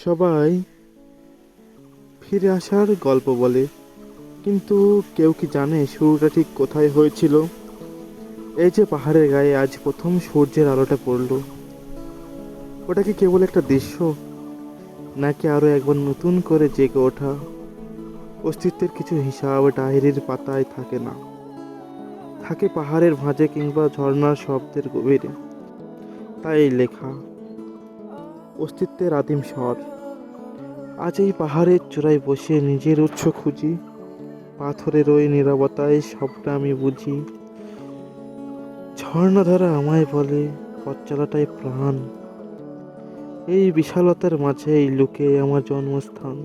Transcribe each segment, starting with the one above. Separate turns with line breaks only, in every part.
সবাই ফিরে আসার গল্প বলে, কিন্তু কেউ কি জানে শুরুটা ঠিক কোথায় হয়েছিল? এই যে পাহাড়ের গায়ে আজ প্রথম সূর্যের আলোটা পড়ল, ওটা কি কেবল একটা দৃশ্য, নাকি আরো একবার নতুন করে জেগে ওঠা অস্তিত্বের কিছু হিসাব ডায়েরির পাতায় থাকে না? থাকে পাহাড়ের ভাঁজে কিংবা ঝর্ণার শব্দের গভীরে। তাই এই লেখা অস্তিত্বের আদিম স্বর। আজ এই পাহাড়ের চূড়ায় বসে নিজের উৎস খুঁজি, পাথরের ওই নীরবতায় সবটা আমি বুঝি। ঝর্ণাধারা আমায় বলে পথ চলাটাই প্রাণ, এই বিশালতার মাঝেই লুকিয়ে আমার জন্মস্থান।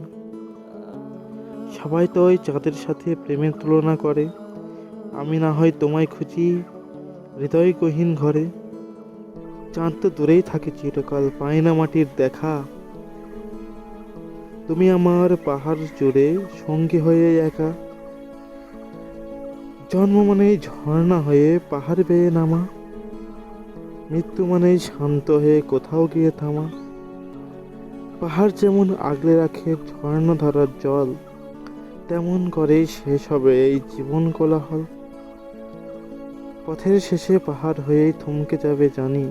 সবাই তো ওই চাঁদের সাথে প্রেমের তুলনা করে, আমি না হয় তোমায় খুঁজি হৃদয় গহীন ঘরে। চাঁদ তো দূরেই থাকে চিরকাল, পায় না মাটির দেখা। তুমি আমার পাহাড় জুড়ে সঙ্গী হয়ে একা। জন্ম মানেই ঝর্ণা হয়ে পাহাড় বেয়ে নামা, মৃত্যু মানেই শান্ত হয়ে কোথাও গিয়ে থামা। পাহাড় যেমন আগলে রাখে ঝর্ণাধারার জল, তেমন করেই শেষ হবে এই জীবন কোলাহল। পথের শেষে পাহাড় হয়েই থমকে যাবে জানি,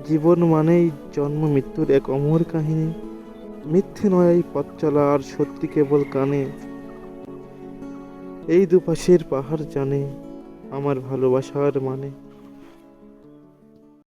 জীবন মানেই জন্ম মৃত্যুর এক অমর কাহিনী। মিথ্যে নয় এই পথ চলা, আর সত্যি কেবল কানে। এই দুপাশের পাহাড় জানে আমার ভালোবাসার মানে।